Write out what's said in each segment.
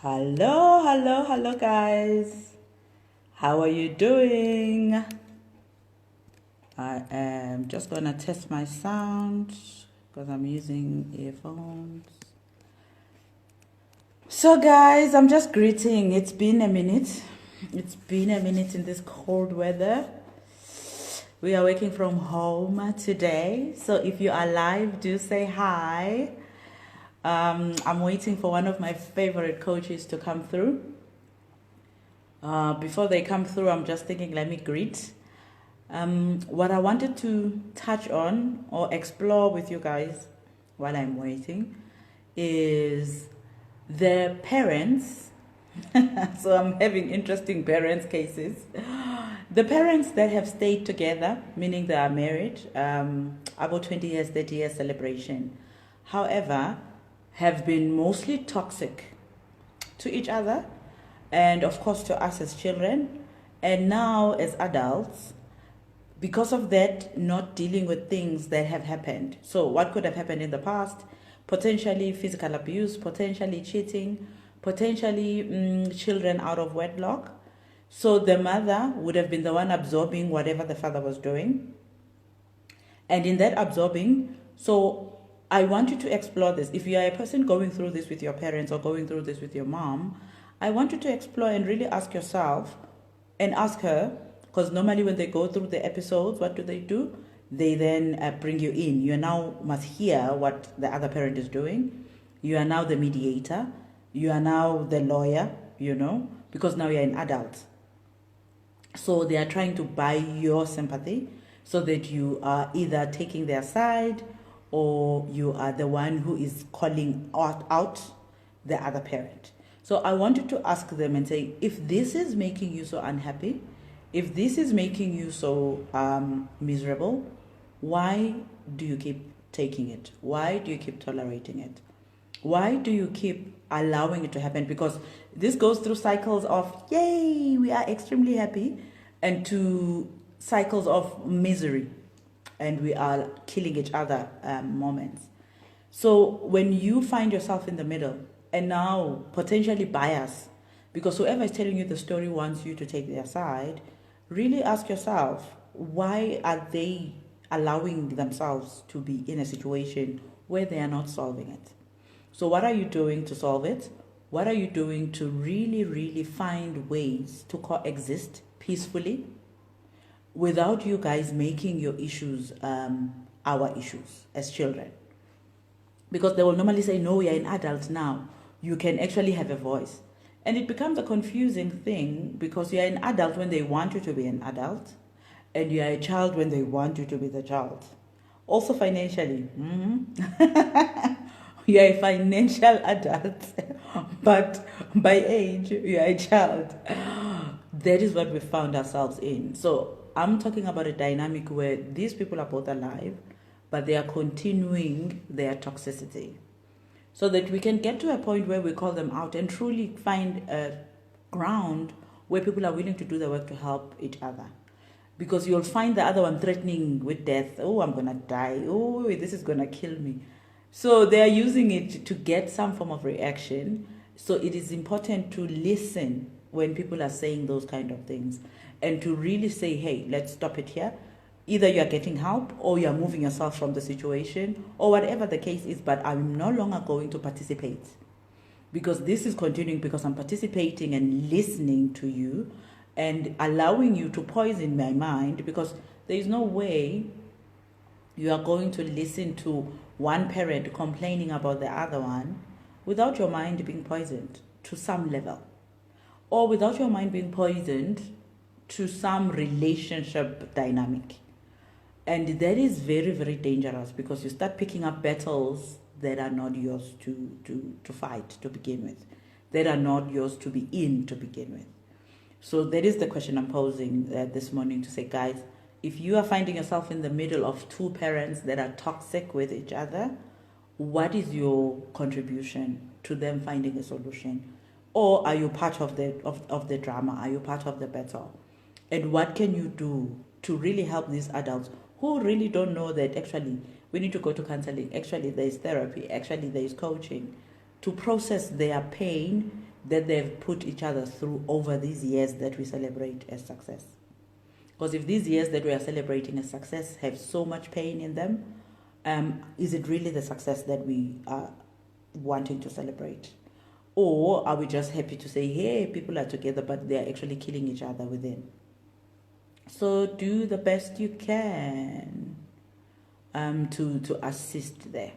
Hello, guys. How are you doing? I am just gonna test my sound because I'm using earphones. So, guys, I'm just greeting. It's been a minute. It's been a minute in this cold weather. We are working from home today. So, if you are live, do say hi. I'm waiting for one of my favorite coaches to come through. Before they come through, I'm just thinking, let me greet. What I wanted to touch on or explore with you guys while I'm waiting is the parents. So I'm having interesting parents cases. The parents that have stayed together, meaning they are married, about 20 years, 30 years celebration, however, have been mostly toxic to each other and of course to us as children, and now as adults, because of that, not dealing with things that have happened. So what could have happened in the past? Potentially physical abuse, potentially cheating, potentially children out of wedlock. So the mother would have been the one absorbing whatever the father was doing, and in that absorbing, so I want you to explore this. If you are a person going through this with your parents or going through this with your mom, I want you to explore and really ask yourself and ask her, because normally when they go through the episodes, what do? They then bring you in. You now must hear what the other parent is doing. You are now the mediator. You are now the lawyer, because now you're an adult. So they are trying to buy your sympathy so that you are either taking their side or you are the one who is calling out the other parent. So I wanted to ask them and say, if this is making you so unhappy, if this is making you so miserable, why do you keep taking it? Why do you keep tolerating it? Why do you keep allowing it to happen? Because this goes through cycles of, yay, we are extremely happy, and to cycles of misery, and we are killing each other moments. So when you find yourself in the middle, and now potentially bias, because whoever is telling you the story wants you to take their side, really ask yourself, why are they allowing themselves to be in a situation where they are not solving it? So what are you doing to solve it? What are you doing to really, really find ways to coexist peacefully without you guys making your issues our issues as children? Because they will normally say, no, you're an adult now. You can actually have a voice. And it becomes a confusing thing because you're an adult when they want you to be an adult, and you're a child when they want you to be the child. Also financially. You're a financial adult, but by age, you're a child. That is what we found ourselves in. So I'm talking about a dynamic where these people are both alive, but they are continuing their toxicity, so that we can get to a point where we call them out and truly find a ground where people are willing to do the work to help each other. Because you'll find the other one threatening with death. Oh, I'm going to die. Oh, this is going to kill me. So they are using it to get some form of reaction. So it is important to listen when people are saying those kind of things and to really say, hey, let's stop it here. Either you're getting help or you're moving yourself from the situation or whatever the case is, but I'm no longer going to participate because this is continuing, because I'm participating and listening to you and allowing you to poison my mind, because there is no way you are going to listen to one parent complaining about the other one without your mind being poisoned to some level, or without your mind being poisoned to some relationship dynamic. And that is very, very dangerous because you start picking up battles that are not yours to fight to begin with, that are not yours to be in to begin with. So that is the question I'm posing this morning, to say, guys, if you are finding yourself in the middle of two parents that are toxic with each other, what is your contribution to them finding a solution? Or are you part of the drama? Are you part of the battle? And what can you do to really help these adults who really don't know that actually we need to go to counseling, actually there is therapy, actually there is coaching, to process their pain that they've put each other through over these years that we celebrate as success. Because if these years that we are celebrating as success have so much pain in them, is it really the success that we are wanting to celebrate? Or are we just happy to say, hey, people are together, but they're actually killing each other within? So do the best you can to assist there.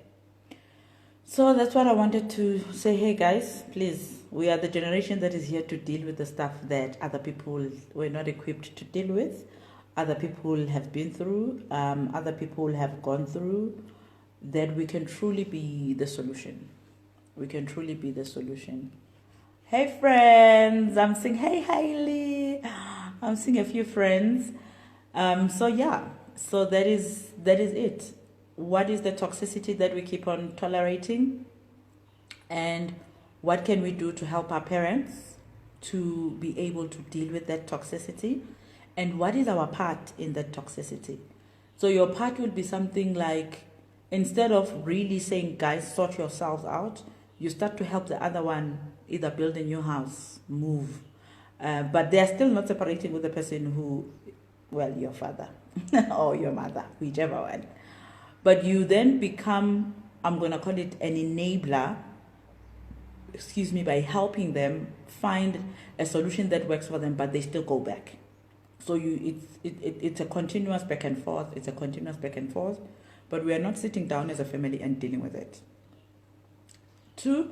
So that's what I wanted to say. Hey guys, please, we are the generation that is here to deal with the stuff that other people were not equipped to deal with. Other people have been through, other people have gone through, that we can truly be the solution. We can truly be the solution. Hey friends, I'm seeing, hey Hailey, I'm seeing a few friends. So yeah, so that is it. What is the toxicity that we keep on tolerating? And what can we do to help our parents to be able to deal with that toxicity? And what is our part in that toxicity? So your part would be something like, instead of really saying, guys, sort yourselves out, you start to help the other one either build a new house, move. But they are still not separating with the person who, well, your father or your mother, whichever one. But you then become, I'm going to call it an enabler, by helping them find a solution that works for them, but they still go back. So it's a continuous back and forth. It's a continuous back and forth. But we are not sitting down as a family and dealing with it. 2,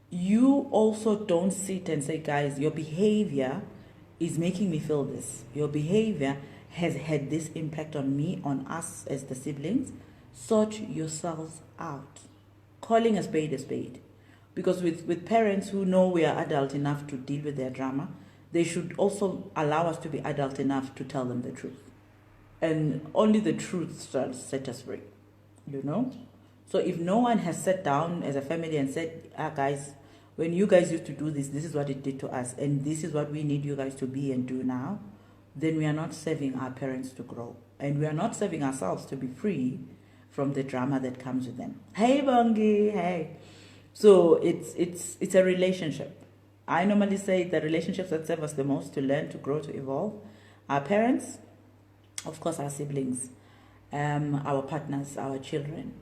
you also don't sit and say, guys, your behavior is making me feel this. Your behavior has had this impact on me, on us as the siblings. Sort yourselves out. Calling a spade. Because with parents who know we are adult enough to deal with their drama, they should also allow us to be adult enough to tell them the truth. And only the truth shall set us free, you know? So if no one has sat down as a family and said, guys, when you guys used to do this, this is what it did to us, and this is what we need you guys to be and do now, then we are not serving our parents to grow. And we are not serving ourselves to be free from the drama that comes with them. Hey, Bongi, hey. So it's a relationship. I normally say the relationships that serve us the most to learn, to grow, to evolve. Our parents, of course, our siblings, our partners, our children.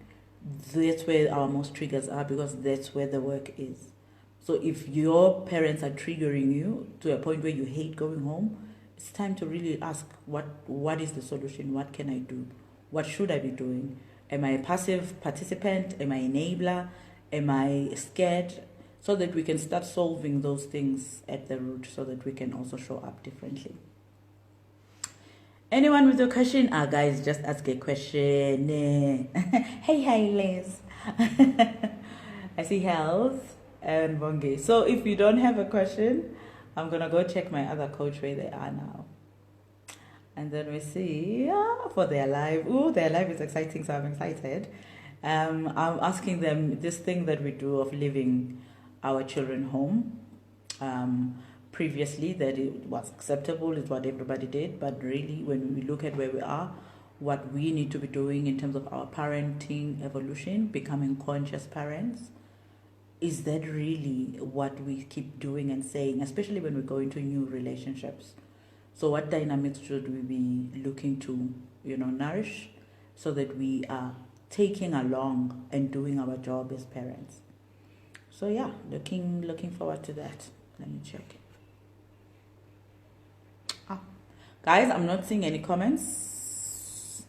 That's where our most triggers are, because that's where the work is. So if your parents are triggering you to a point where you hate going home, it's time to really ask, what is the solution? What can I do? What should I be doing? Am I a passive participant? Am I an enabler? Am I scared? So that we can start solving those things at the root, so that we can also show up differently. Anyone with a question? Guys, just ask a question. Hey, Liz. I see Health and Bongi. So if you don't have a question, I'm going to go check my other coach where they are now. And then we see for their live. Ooh, their live is exciting, so I'm excited. I'm asking them this thing that we do of leaving our children home. Previously, that it was acceptable, is what everybody did. But really, when we look at where we are, what we need to be doing in terms of our parenting evolution, becoming conscious parents, is that really what we keep doing and saying, especially when we go into new relationships? So what dynamics should we be looking to, nourish, so that we are taking along and doing our job as parents? So yeah, looking forward to that. Let me check. Guys, I'm not seeing any comments.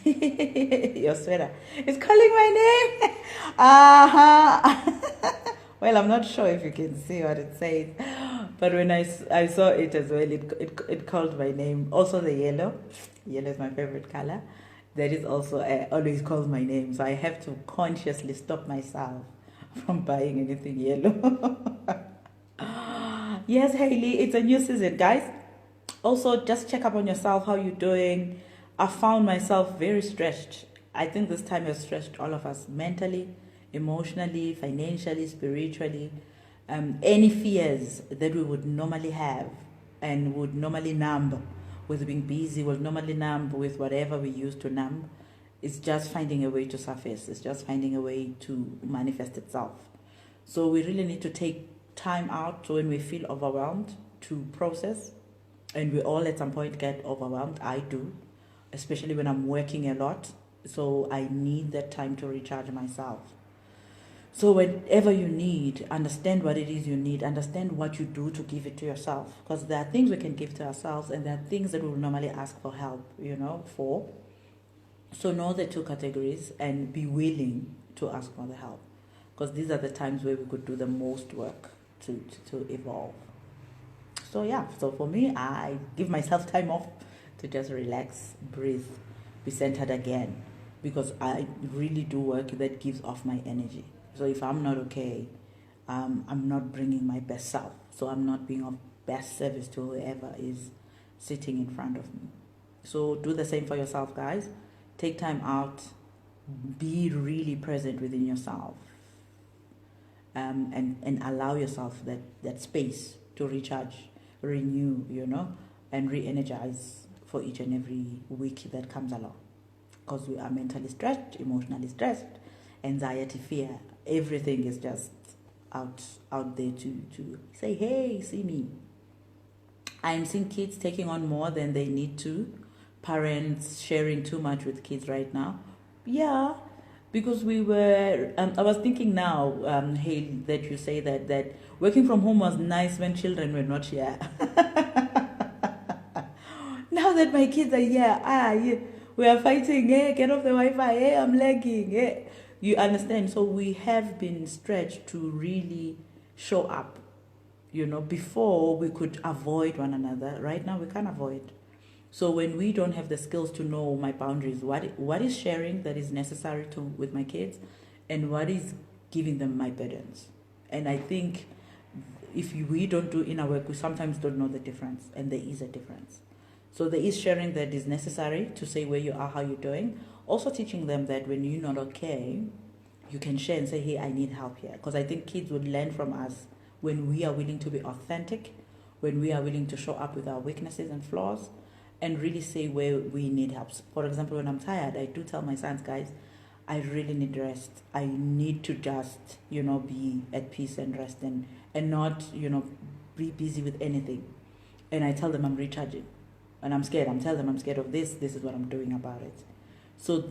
Your sweater is calling my name. Well, I'm not sure if you can see what it says, but when I saw it as well, it called my name. Also the yellow is my favorite color. That is also always calls my name, so I have to consciously stop myself from buying anything yellow. Yes, Hailey, it's a new season, guys. Also, just check up on yourself, how you're doing. I found myself very stressed. I think this time has stressed all of us mentally, emotionally, financially, spiritually. Any fears that we would normally have and would normally numb with being busy, would normally numb with whatever we used to numb, it's just finding a way to surface. It's just finding a way to manifest itself. So we really need to take time out when we feel overwhelmed to process, and we all at some point get overwhelmed. I do, especially when I'm working a lot, so I need that time to recharge myself. So whenever you need, understand what it is you need, understand what you do to give it to yourself, because there are things we can give to ourselves and there are things that we will normally ask for help, for. So know the two categories and be willing to ask for the help, because these are the times where we could do the most work to evolve. So yeah, so for me, I give myself time off to just relax, breathe, be centered again, because I really do work that gives off my energy. So if I'm not okay, I'm not bringing my best self. So I'm not being of best service to whoever is sitting in front of me. So do the same for yourself, guys. Take time out, be really present within yourself, and allow yourself that space to recharge, renew, and re-energize for each and every week that comes along. Because we are mentally stressed, emotionally stressed, anxiety, fear, everything is just out there to say, hey, see me. I'm seeing kids taking on more than they need to, parents sharing too much with kids right now. Yeah, because we were, I was thinking now, Haley, that you say that working from home was nice when children were not here. Now that my kids are here, we are fighting, get off the Wi-Fi, I'm lagging, You understand? So we have been stretched to really show up. Before we could avoid one another. Right now we can't avoid. So when we don't have the skills to know my boundaries, what is sharing that is necessary with my kids, and what is giving them my burdens. And I think if we don't do inner work, we sometimes don't know the difference, and there is a difference. So there is sharing that is necessary to say where you are, how you're doing. Also teaching them that when you're not okay, you can share and say, hey, I need help here. Because I think kids would learn from us when we are willing to be authentic, when we are willing to show up with our weaknesses and flaws, and really say where we need help. For example, when I'm tired, I do tell my sons, guys, I really need rest. I need to just, be at peace and rest and not, be busy with anything. And I tell them I'm recharging. And I'm scared. I'm telling them I'm scared of this. This is what I'm doing about it. So,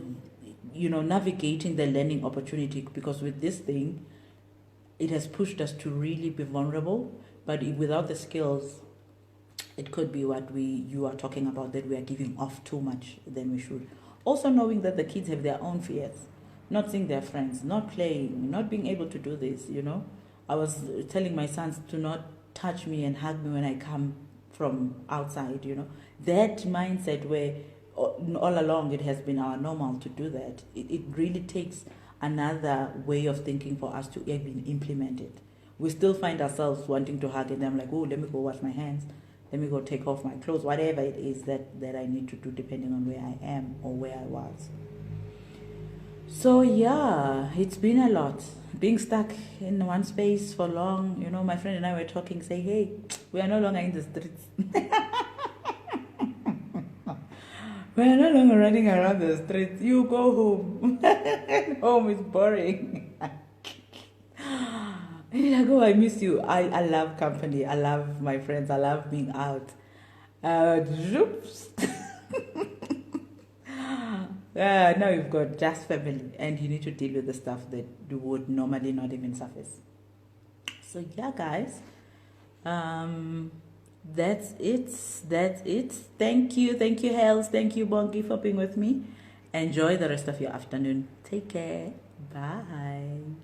navigating the learning opportunity, because with this thing, it has pushed us to really be vulnerable. But without the skills, it could be what you are talking about, that we are giving off too much than we should. Also knowing that the kids have their own fears, not seeing their friends, not playing, not being able to do this, I was telling my sons to not touch me and hug me when I come from outside, That mindset where all along it has been our normal to do that. It really takes another way of thinking for us to even implement it. We still find ourselves wanting to hug, and I'm like, oh, let me go wash my hands. Let me go take off my clothes, whatever it is that I need to do depending on where I am or where I was. So yeah, it's been a lot. Being stuck in one space for long, my friend and I were talking, say, hey, we are no longer in the streets. We are no longer running around the streets. You go home. Home is boring. And I go, I miss you. I love company. I love my friends. I love being out. Now you've got just family, and you need to deal with the stuff that would normally not even surface. So yeah, guys, that's it. Thank you, Hels, thank you, Bongi, for being with me. Enjoy the rest of your afternoon. Take care. Bye.